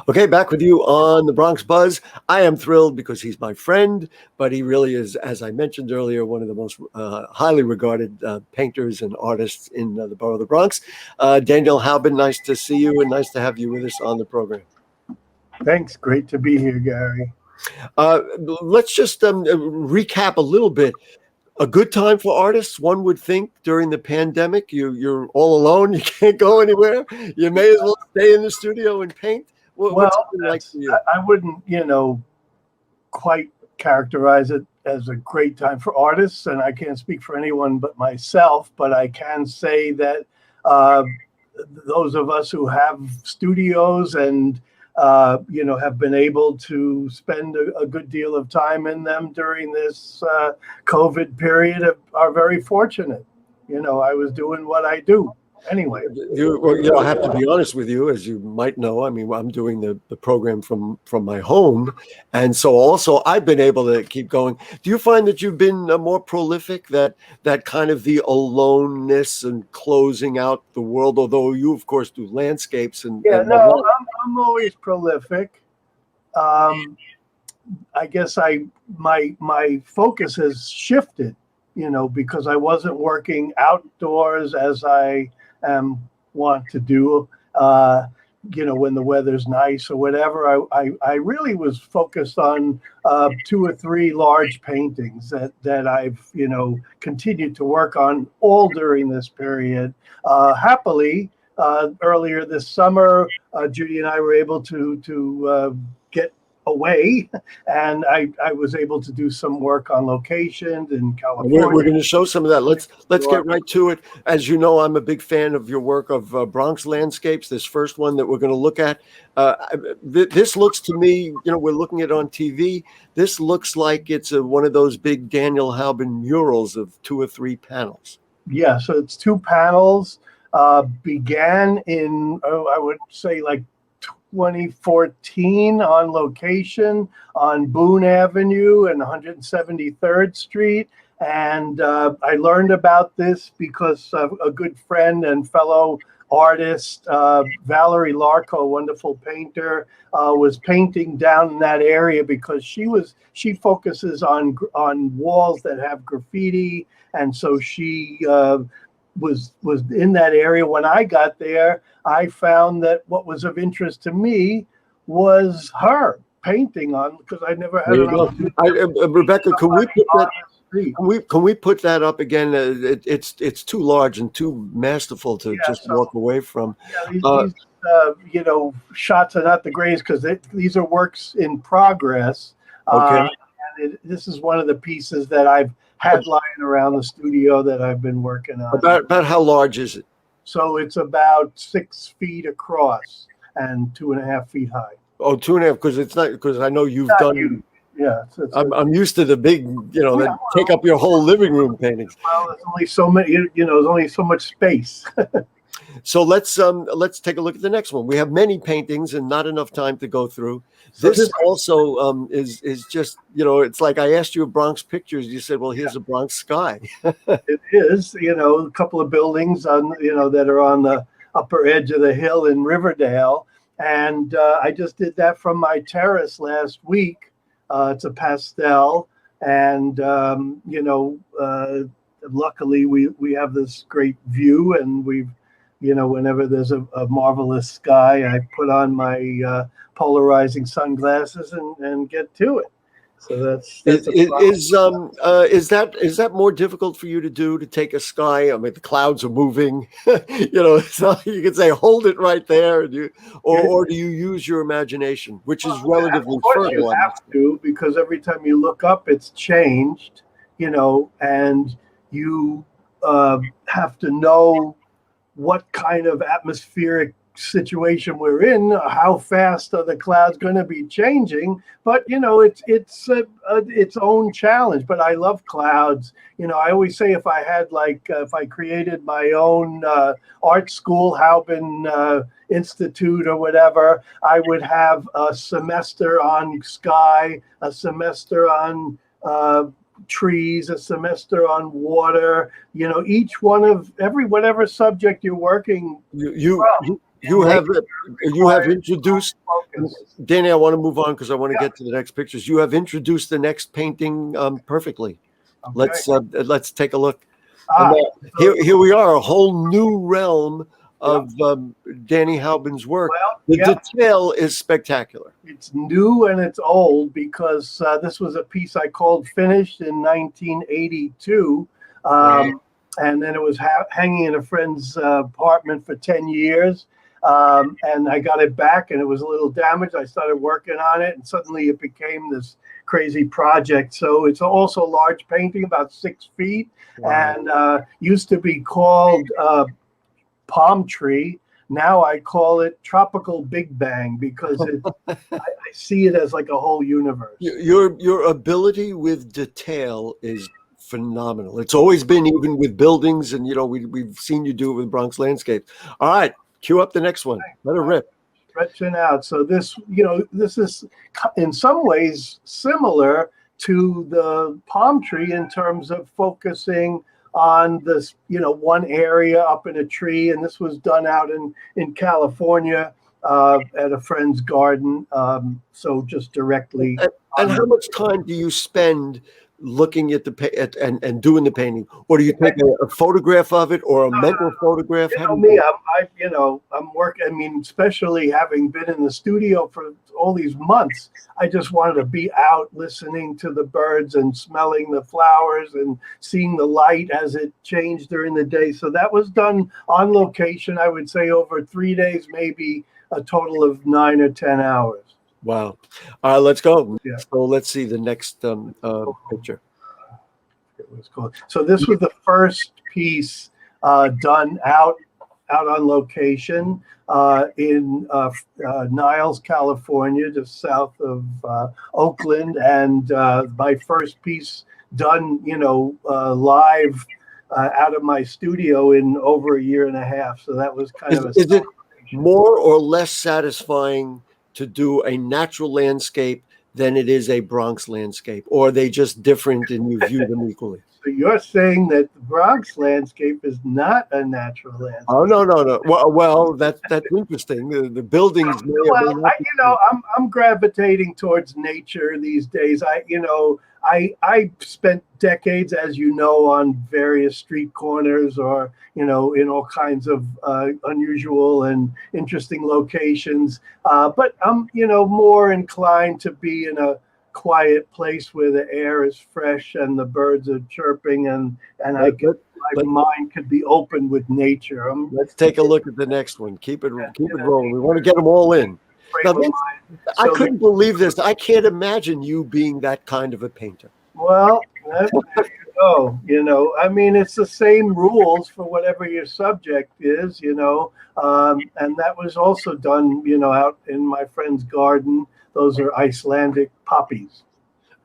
Okay, back with you on the Bronx Buzz. I am thrilled because he's my friend, but he really is, as I mentioned earlier, one of the most highly regarded painters and artists in the borough of the Bronx. Daniel Hauben, nice to see you and nice to have you with us on the program. Thanks. Great to be here, Gary. Let's just recap a little bit. A good time for artists, one would think, during the pandemic. You're all alone. You can't go anywhere. You may as well stay in the studio and paint. What's it been like for you? I wouldn't, quite characterize it as a great time for artists, and I can't speak for anyone but myself, but I can say that those of us who have studios and have been able to spend a good deal of time in them during this COVID period are very fortunate. I was doing what I do anyway. I have to be honest with you, as you might know. I mean, I'm doing the program from my home, and so also I've been able to keep going. Do you find that you've been more prolific? That kind of the aloneness and closing out the world. Although you, of course, do landscapes and I'm always prolific. I guess my focus has shifted. Because I wasn't working outdoors as I want to do, when the weather's nice or whatever. I really was focused on 2 or 3 large paintings that I've, continued to work on all during this period. Happily, earlier this summer, Judy and I were able to get away, and I was able to do some work on location in California. We're going to show some of that. Let's get right to it. As you know, I'm a big fan of your work of Bronx landscapes. This first one that we're going to look at, this looks to me, we're looking at it on TV. This looks like it's one of those big Daniel Hauben murals of 2 or 3 panels. Yeah, so it's 2 panels. Began in, I would say, like 2014 on location on Boone Avenue and 173rd Street. And I learned about this because a good friend and fellow artist, Valerie Larco, a wonderful painter, was painting down in that area because she focuses on walls that have graffiti. And so she was in that area. When I got there, I found that what was of interest to me was her painting on, because I never had an opportunity. Rebecca, can we put that up again? It's too large and too masterful to walk away from. Yeah, these shots are not the greatest because these are works in progress. Okay. And this is one of the pieces that I've had lying around the studio that I've been working on. About how large is it? So it's about 6 feet across and 2.5 feet high. Oh, 2.5, because it's not, because I know you've done. Huge. Yeah, I'm used to the big, that take up your whole living room paintings. Well, there's only so many, there's only so much space. So let's take a look at the next one. We have many paintings and not enough time to go through. So this also is just, it's like I asked you Bronx pictures. You said, well, here's a Bronx sky. It is, a couple of buildings on, that are on the upper edge of the hill in Riverdale. And I just did that from my terrace last week. It's a pastel. And, luckily we have this great view, and we've, whenever there's a marvelous sky, I put on my polarizing sunglasses and get to it. So that's is that more difficult for you to do, to take a sky? I mean, the clouds are moving. It's not, you can say hold it right there, or do you use your imagination, which is relatively fertile? You have to, because every time you look up, it's changed. And you have to know what kind of atmospheric situation we're in, how fast are the clouds going to be changing. But it's its own challenge. But I love clouds. I always say if I created my own art school, Hauben Institute or whatever, I would have a semester on sky, a semester on trees, a semester on water, each one of whatever subject you're working. You have introduced, focus. Danny. I want to move on because I want to get to the next pictures. You have introduced the next painting perfectly. Okay. Let's take a look. Ah, Here we are, a whole new realm Yeah. of Danny Hauben's work. well, The yeah, detail is spectacular. it's new and it's old because this was a piece I called finished in 1982. And then it was hanging in a friend's apartment for 10 years. And I got it back and it was a little damaged. I started working on it and suddenly it became this crazy project. So it's also a large painting, about 6 feet, and used to be called Palm Tree. Now I call it Tropical Big Bang because I see it as like a whole universe. Your ability with detail is phenomenal. It's always been, even with buildings, and we've seen you do it with Bronx Landscape. All right, cue up the next one. Let it rip. Stretching out. So this is in some ways similar to the palm tree in terms of focusing on this, one area up in a tree. And this was done out in California at a friend's garden. So just directly. And how much time do you spend looking at and doing the painting, or do you take a photograph of it or a mental photograph? I'm working. I mean, especially having been in the studio for all these months, I just wanted to be out listening to the birds and smelling the flowers and seeing the light as it changed during the day. So that was done on location. I would say over 3 days, maybe a total of 9 or 10 hours. Wow. All right, let's go. Yeah. So let's see the next picture. It was called. So this was the first piece done out on location in Niles, California, just south of Oakland, and my first piece done, live out of my studio in over a year and a half. So that was kind of a. Is it more or less satisfying to do a natural landscape than it is a Bronx landscape, or are they just different and you view them equally? So you're saying that the Bronx landscape is not a natural landscape? Oh, no. Well, that's interesting. The buildings. I'm gravitating towards nature these days. I spent decades, as you know, on various street corners or, in all kinds of unusual and interesting locations. But I'm, more inclined to be in a quiet place where the air is fresh and the birds are chirping and my mind could be open with nature. Let's take a look at the next one. Keep it rolling. We want to get them all in. Now, I couldn't believe this. I can't imagine you being that kind of a painter. Well, there you go. I mean, it's the same rules for whatever your subject is, and that was also done, out in my friend's garden. Those are Icelandic poppies.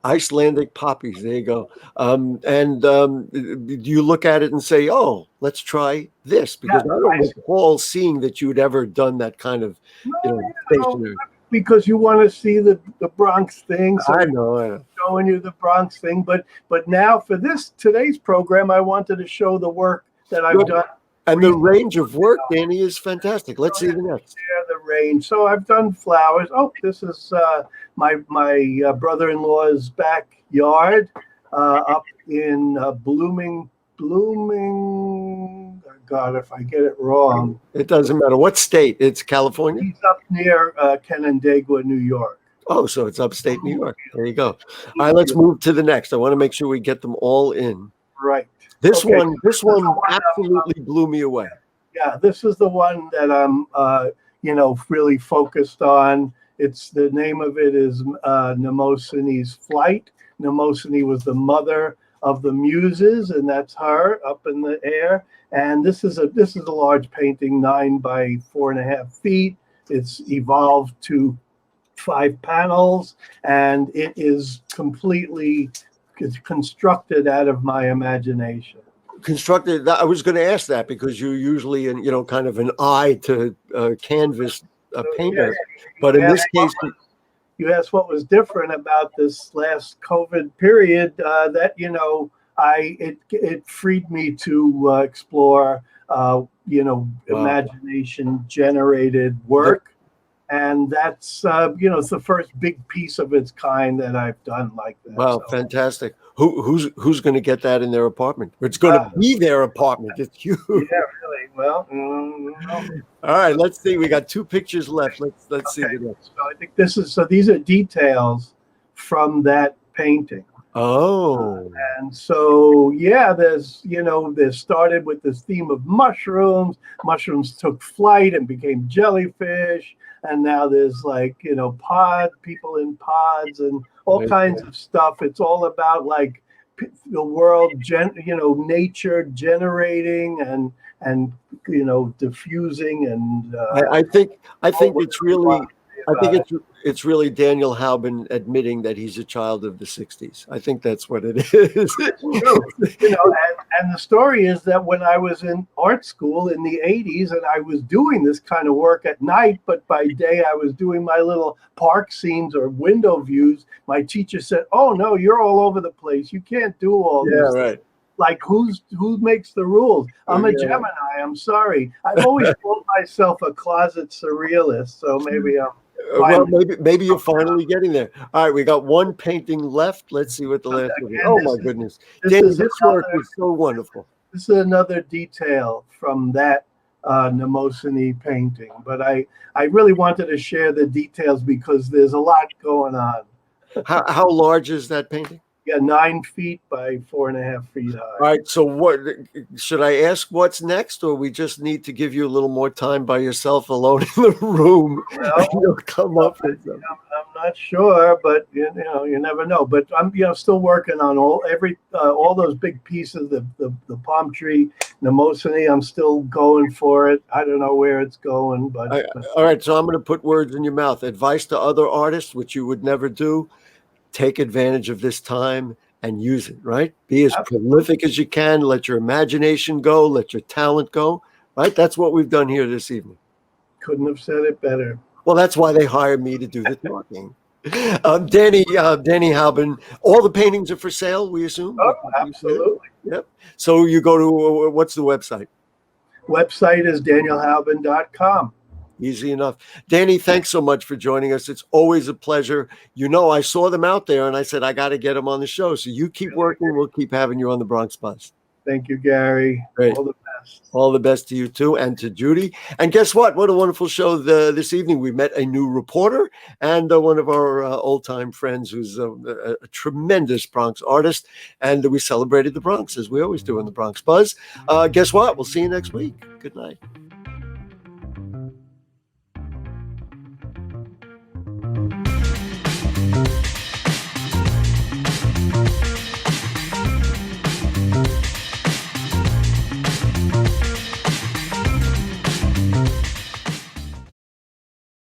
Icelandic poppies. There you go. Do you look at it and say, "Oh, let's try this"? Because I don't recall seeing that you'd ever done that kind of, stationery. Because you want to see the Bronx thing. So I know. Showing you the Bronx thing, but now for today's program, I wanted to show the work that I've done. And the range of work, Danny, is fantastic. Let's see the next. Yeah, the range. So I've done flowers. Oh, this is my brother-in-law's backyard up in Blooming. God, if I get it wrong. It doesn't matter. What state? It's California? He's up near Canandaigua, New York. Oh, so it's upstate New York. There you go. All right, let's move to the next. I want to make sure we get them all in. Right. This one absolutely blew me away. Yeah, this is the one that I'm, really focused on. The name of it is Mnemosyne's Flight. Mnemosyne was the mother of the Muses, and that's her up in the air. And this is a large painting, 9 by 4.5 feet. It's evolved to 5 panels, and it is completely constructed out of my imagination. Constructed. I was going to ask that because you're usually kind of an eye to canvas painter, but in this case, you asked what was different about this last COVID period. That it freed me to explore Wow. Imagination generated work. And that's, it's the first big piece of its kind that I've done like that. Wow, so. Fantastic. Who's going to get that in their apartment? It's going to be their apartment. It's huge. Yeah, really. Well, all right, let's see. We got 2 pictures left. Let's see the next. So I think these are details from that painting. Oh. And so, they started with this theme of mushrooms. Mushrooms took flight and became jellyfish. And now there's people in pods and all kinds of stuff. It's all about like the world, nature generating and diffusing. And I think it's really, it's really Daniel Hauben admitting that he's a child of the 60s. I think that's what it is. And the story is that when I was in art school in the 80s and I was doing this kind of work at night, but by day I was doing my little park scenes or window views, my teacher said, "Oh no, you're all over the place. You can't do all this." Yeah, right. Like who makes the rules? I'm a Gemini. I'm sorry. I've always called myself a closet surrealist, so maybe I'm. Well, maybe you're finally getting there. All right, we got 1 painting left. Let's see what the last one is. Oh my goodness, Danny, this work is so wonderful. This is another detail from that Mnemosyne painting, but I really wanted to share the details because there's a lot going on. How large is that painting? Yeah, 9 feet by 4.5 feet high. All right. So what should I ask? What's next, or we just need to give you a little more time by yourself alone in the room? Well, you'll come up with something. I'm not sure, but you never know. But I'm still working on all those big pieces. The palm tree, Mnemosyne. I'm still going for it. I don't know where it's going, but all right. So I'm going to put words in your mouth. Advice to other artists, which you would never do. Take advantage of this time and use it, right? Be as prolific as you can. Let your imagination go. Let your talent go, right? That's what we've done here this evening. Couldn't have said it better. Well, that's why they hired me to do the talking. Danny Hauben, all the paintings are for sale, we assume? Oh, absolutely. Yep. So you go to, what's the website? Website is danielhauben.com. Easy enough. Danny, thanks so much for joining us. It's always a pleasure. I saw them out there and I said, I got to get them on the show. So you keep working. We'll keep having you on the Bronx Buzz. Thank you, Gary. Great. All the best. All the best to you too, and to Judy. And guess what? What a wonderful show this evening. We met a new reporter and one of our old-time friends who's a tremendous Bronx artist. And we celebrated the Bronx, as we always do in the Bronx Buzz. Guess what? We'll see you next week. Good night.